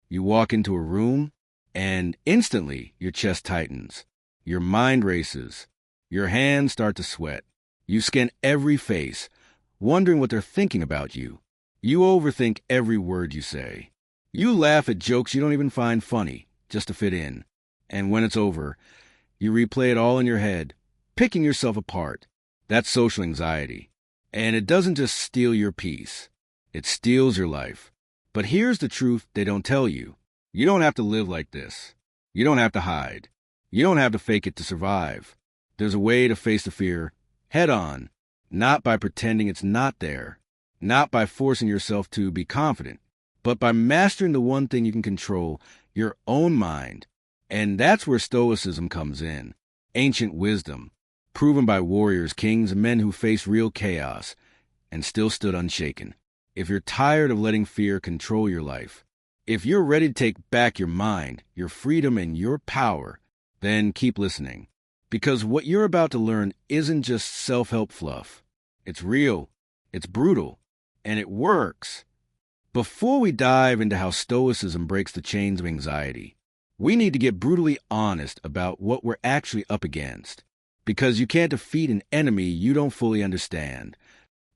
You walk into a room, and instantly your chest tightens. Your mind races. Your hands start to sweat. You scan every face, wondering what they're thinking about you. You overthink every word you say. You laugh at jokes you don't even find funny, just to fit in. And when it's over, you replay it all in your head, picking yourself apart. That's social anxiety. And it doesn't just steal your peace. It steals your life. But here's the truth they don't tell you. You don't have to live like this. You don't have to hide. You don't have to fake it to survive. There's a way to face the fear head on, not by pretending it's not there, not by forcing yourself to be confident, but by mastering the one thing you can control, your own mind. And that's where Stoicism comes in. Ancient wisdom, proven by warriors, kings, and men who faced real chaos and still stood unshaken. If you're tired of letting fear control your life, if you're ready to take back your mind, your freedom, and your power, then keep listening. Because what you're about to learn isn't just self-help fluff. It's real, it's brutal, and it works. Before we dive into how Stoicism breaks the chains of anxiety, we need to get brutally honest about what we're actually up against. Because you can't defeat an enemy you don't fully understand.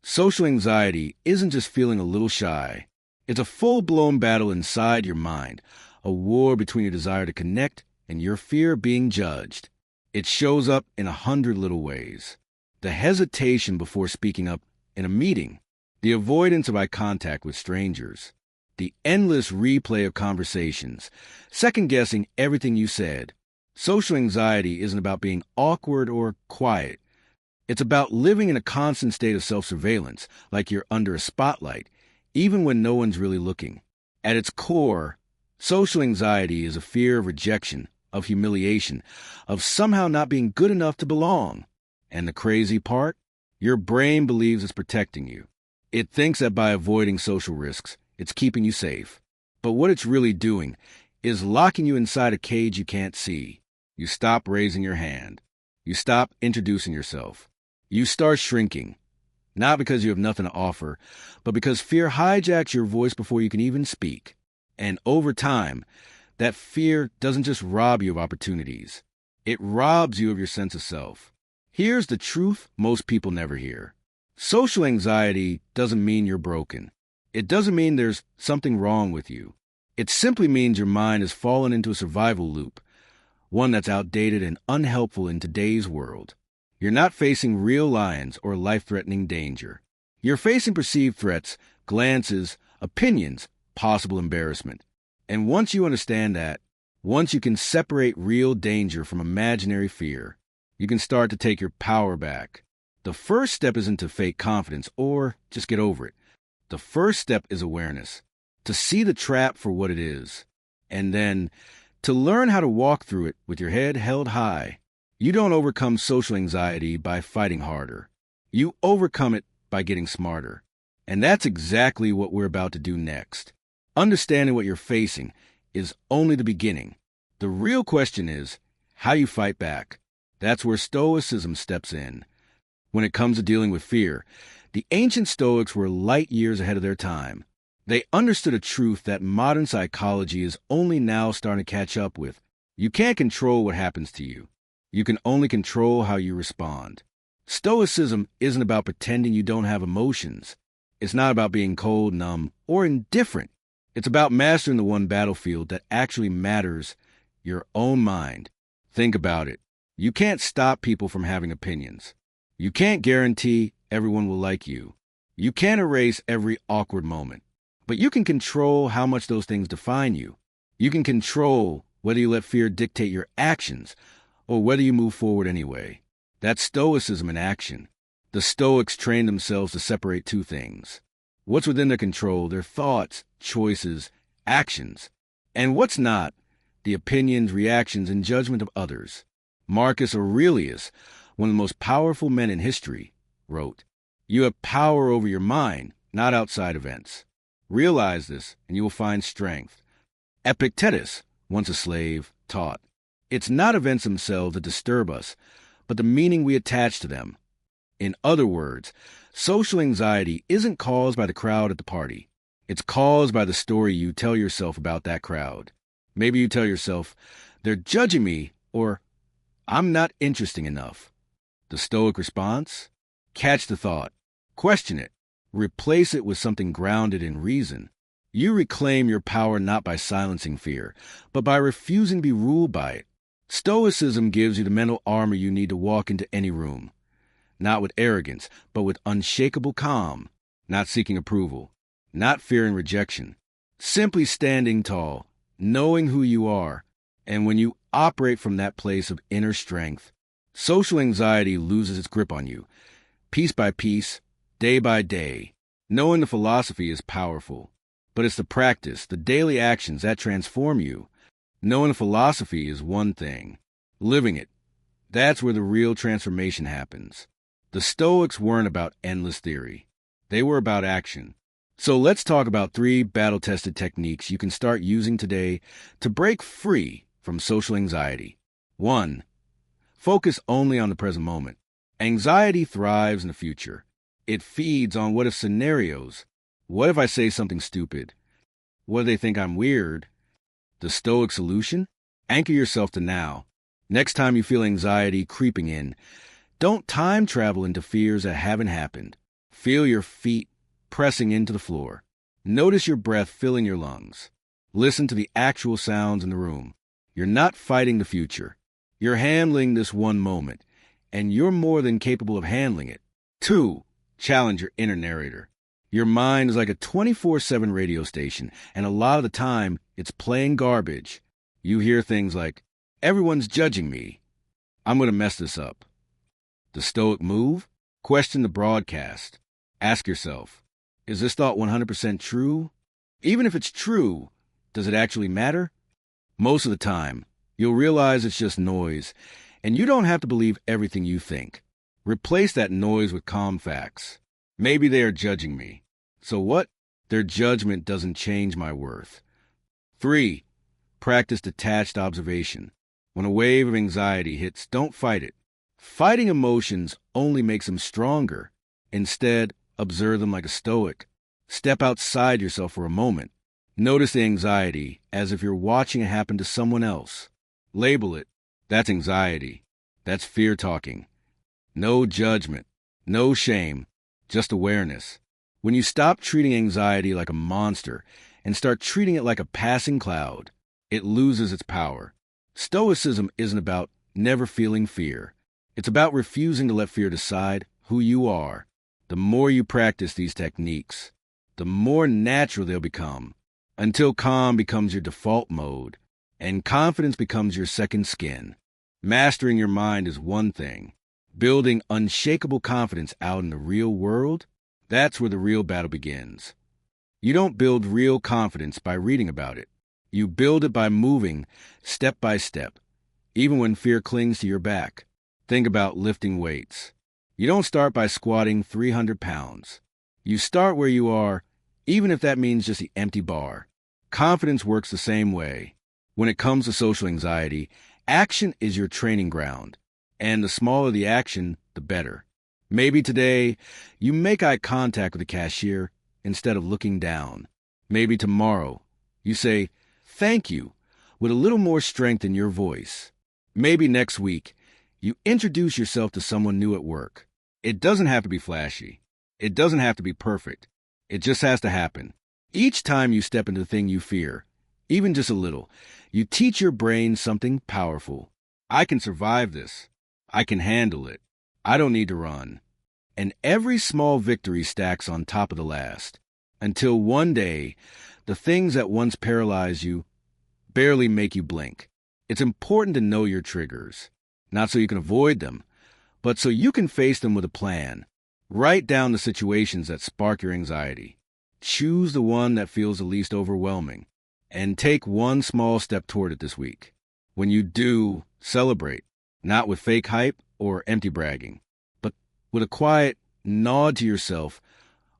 Social anxiety isn't just feeling a little shy. It's a full-blown battle inside your mind, a war between your desire to connect and your fear of being judged. It shows up in 100 little ways. The hesitation before speaking up in a meeting, the avoidance of eye contact with strangers, the endless replay of conversations, second-guessing everything you said. Social anxiety isn't about being awkward or quiet. It's about living in a constant state of self-surveillance, like you're under a spotlight, even when no one's really looking. At its core, social anxiety is a fear of rejection, of humiliation, of somehow not being good enough to belong. And the crazy part? Your brain believes it's protecting you. It thinks that by avoiding social risks, it's keeping you safe. But what it's really doing is locking you inside a cage you can't see. You stop raising your hand. You stop introducing yourself. You start shrinking. Not because you have nothing to offer, but because fear hijacks your voice before you can even speak. And over time, that fear doesn't just rob you of opportunities. It robs you of your sense of self. Here's the truth most people never hear. Social anxiety doesn't mean you're broken. It doesn't mean there's something wrong with you. It simply means your mind has fallen into a survival loop, one that's outdated and unhelpful in today's world. You're not facing real lions or life-threatening danger. You're facing perceived threats, glances, opinions, possible embarrassment. And once you understand that, once you can separate real danger from imaginary fear, you can start to take your power back. The first step isn't to fake confidence or just get over it. The first step is awareness, to see the trap for what it is, and then to learn how to walk through it with your head held high. You don't overcome social anxiety by fighting harder. You overcome it by getting smarter. And that's exactly what we're about to do next. Understanding what you're facing is only the beginning. The real question is how you fight back. That's where Stoicism steps in. When it comes to dealing with fear, the ancient Stoics were light years ahead of their time. They understood a truth that modern psychology is only now starting to catch up with. You can't control what happens to you. You can only control how you respond. Stoicism isn't about pretending you don't have emotions. It's not about being cold, numb, or indifferent. It's about mastering the one battlefield that actually matters, your own mind. Think about it. You can't stop people from having opinions. You can't guarantee everyone will like you. You can't erase every awkward moment. But you can control how much those things define you. You can control whether you let fear dictate your actions or whether you move forward anyway. That's Stoicism in action. The Stoics trained themselves to separate two things. What's within their control, their thoughts, choices, actions. And what's not, the opinions, reactions, and judgment of others. Marcus Aurelius, one of the most powerful men in history, wrote, "You have power over your mind, not outside events. Realize this, and you will find strength." Epictetus, once a slave, taught, "It's not events themselves that disturb us, but the meaning we attach to them." In other words, social anxiety isn't caused by the crowd at the party. It's caused by the story you tell yourself about that crowd. Maybe you tell yourself, they're judging me, or I'm not interesting enough. The Stoic response? Catch the thought. Question it. Replace it with something grounded in reason. You reclaim your power not by silencing fear, but by refusing to be ruled by it. Stoicism gives you the mental armor you need to walk into any room. Not with arrogance, but with unshakable calm. Not seeking approval. Not fearing rejection. Simply standing tall, knowing who you are. And when you operate from that place of inner strength, social anxiety loses its grip on you. Piece by piece, day by day. Knowing the philosophy is powerful. But it's the practice, the daily actions that transform you. Knowing the philosophy is one thing. Living it, that's where the real transformation happens. The Stoics weren't about endless theory. They were about action. So let's talk about 3 battle-tested techniques you can start using today to break free from social anxiety. 1. Focus only on the present moment. Anxiety thrives in the future. It feeds on what-if scenarios. What if I say something stupid? What if they think I'm weird? The Stoic solution? Anchor yourself to now. Next time you feel anxiety creeping in, don't time travel into fears that haven't happened. Feel your feet pressing into the floor. Notice your breath filling your lungs. Listen to the actual sounds in the room. You're not fighting the future. You're handling this one moment, and you're more than capable of handling it. 2. Challenge your inner narrator. Your mind is like a 24/7 radio station, and a lot of the time, it's playing garbage. You hear things like, everyone's judging me. I'm going to mess this up. The Stoic move? Question the broadcast. Ask yourself, is this thought 100% true? Even if it's true, does it actually matter? Most of the time, you'll realize it's just noise, and you don't have to believe everything you think. Replace that noise with calm facts. Maybe they are judging me. So what? Their judgment doesn't change my worth. 3. Practice detached observation. When a wave of anxiety hits, don't fight it. Fighting emotions only makes them stronger. Instead, observe them like a Stoic. Step outside yourself for a moment. Notice the anxiety as if you're watching it happen to someone else. Label it. That's anxiety. That's fear talking. No judgment. No shame. Just awareness. When you stop treating anxiety like a monster and start treating it like a passing cloud, it loses its power. Stoicism isn't about never feeling fear. It's about refusing to let fear decide who you are. The more you practice these techniques, the more natural they'll become, until calm becomes your default mode and confidence becomes your second skin. Mastering your mind is one thing. Building unshakable confidence out in the real world, that's where the real battle begins. You don't build real confidence by reading about it. You build it by moving step by step, even when fear clings to your back. Think about lifting weights. You don't start by squatting 300 pounds. You start where you are, even if that means just the empty bar. Confidence works the same way. When it comes to social anxiety, action is your training ground. And the smaller the action, the better. Maybe today, you make eye contact with the cashier instead of looking down. Maybe tomorrow, you say, thank you, with a little more strength in your voice. Maybe next week, you introduce yourself to someone new at work. It doesn't have to be flashy. It doesn't have to be perfect. It just has to happen. Each time you step into the thing you fear, even just a little, you teach your brain something powerful. I can survive this. I can handle it. I don't need to run. And every small victory stacks on top of the last, until one day, the things that once paralyzed you barely make you blink. It's important to know your triggers, not so you can avoid them, but so you can face them with a plan. Write down the situations that spark your anxiety. Choose the one that feels the least overwhelming, and take one small step toward it this week. When you do, celebrate. Not with fake hype or empty bragging, but with a quiet nod to yourself,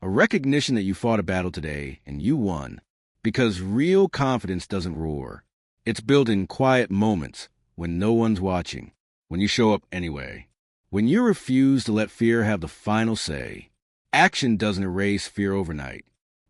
a recognition that you fought a battle today and you won. Because real confidence doesn't roar. It's built in quiet moments when no one's watching, when you show up anyway. When you refuse to let fear have the final say. Action doesn't erase fear overnight,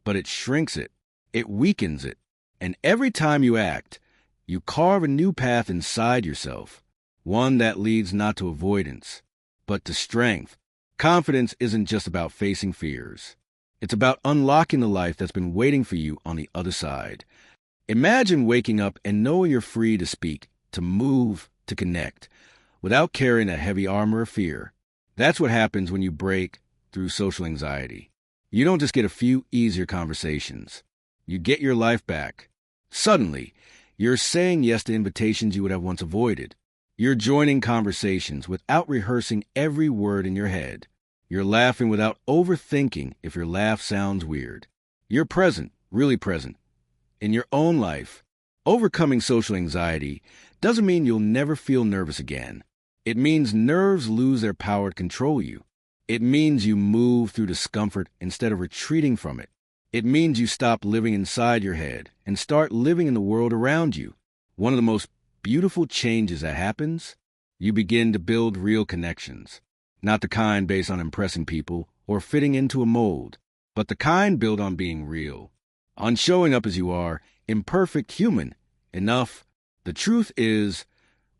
but it shrinks it. It weakens it. And every time you act, you carve a new path inside yourself, one that leads not to avoidance, but to strength. Confidence isn't just about facing fears. It's about unlocking the life that's been waiting for you on the other side. Imagine waking up and knowing you're free to speak, to move, to connect, without carrying a heavy armor of fear. That's what happens when you break through social anxiety. You don't just get a few easier conversations. You get your life back. Suddenly, you're saying yes to invitations you would have once avoided. You're joining conversations without rehearsing every word in your head. You're laughing without overthinking if your laugh sounds weird. You're present, really present, in your own life. Overcoming social anxiety doesn't mean you'll never feel nervous again. It means nerves lose their power to control you. It means you move through discomfort instead of retreating from it. It means you stop living inside your head and start living in the world around you. One of the most beautiful changes that happens, you begin to build real connections. Not the kind based on impressing people or fitting into a mold, but the kind built on being real, on showing up as you are, imperfect, human, enough. The truth is,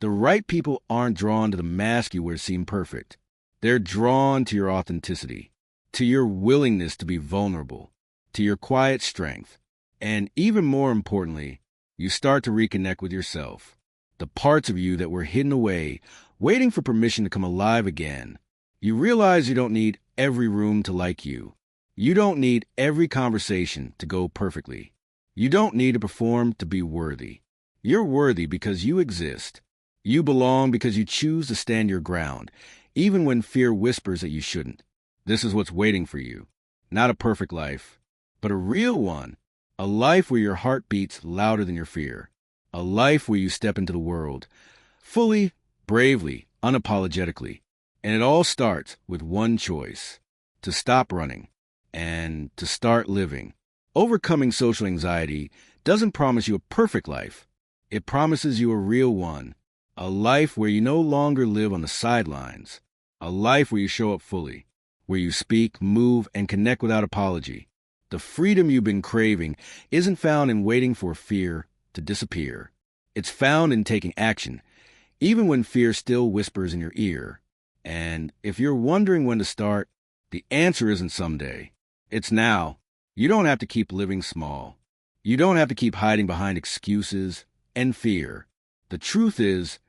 the right people aren't drawn to the mask you wear to seem perfect. They're drawn to your authenticity, to your willingness to be vulnerable, to your quiet strength. And even more importantly, you start to reconnect with yourself, the parts of you that were hidden away, waiting for permission to come alive again. You realize you don't need every room to like you. You don't need every conversation to go perfectly. You don't need to perform to be worthy. You're worthy because you exist. You belong because you choose to stand your ground, even when fear whispers that you shouldn't. This is what's waiting for you. Not a perfect life, but a real one. A life where your heart beats louder than your fear. A life where you step into the world fully, bravely, unapologetically. And it all starts with one choice: to stop running and to start living. Overcoming social anxiety doesn't promise you a perfect life. It promises you a real one. A life where you no longer live on the sidelines. A life where you show up fully, where you speak, move, and connect without apology. The freedom you've been craving isn't found in waiting for fear to disappear. It's found in taking action, even when fear still whispers in your ear. And if you're wondering when to start, the answer isn't someday. It's now. You don't have to keep living small. You don't have to keep hiding behind excuses and fear. The truth is,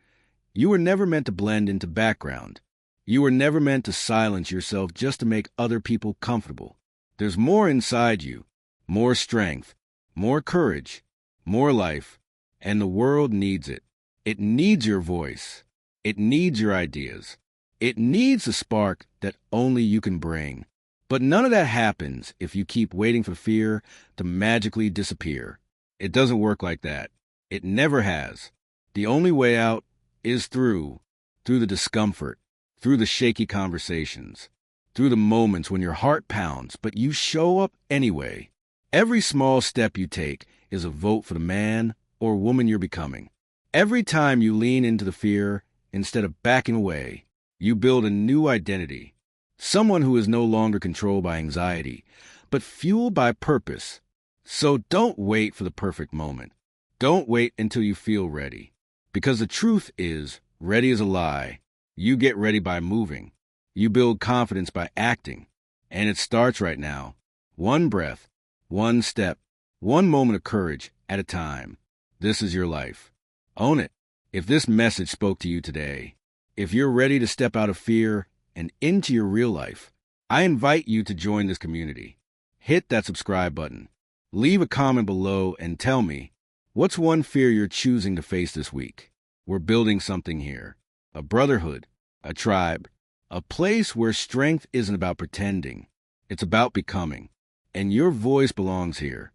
you were never meant to blend into background. You were never meant to silence yourself just to make other people comfortable. There's more inside you, more strength, more courage, more life, and the world needs it. It needs your voice. It needs your ideas. It needs the spark that only you can bring. But none of that happens if you keep waiting for fear to magically disappear. It doesn't work like that. It never has. The only way out is through the discomfort, through the shaky conversations, through the moments when your heart pounds, but you show up anyway. Every small step you take is a vote for the man or woman you're becoming. Every time you lean into the fear instead of backing away, you build a new identity. Someone who is no longer controlled by anxiety, but fueled by purpose. So don't wait for the perfect moment. Don't wait until you feel ready. Because the truth is, ready is a lie. You get ready by moving. You build confidence by acting. And it starts right now. One breath, one step, one moment of courage at a time. This is your life. Own it. If this message spoke to you today, if you're ready to step out of fear and into your real life, I invite you to join this community. Hit that subscribe button. Leave a comment below and tell me, what's one fear you're choosing to face this week? We're building something here. A brotherhood, a tribe, a place where strength isn't about pretending. It's about becoming. And your voice belongs here.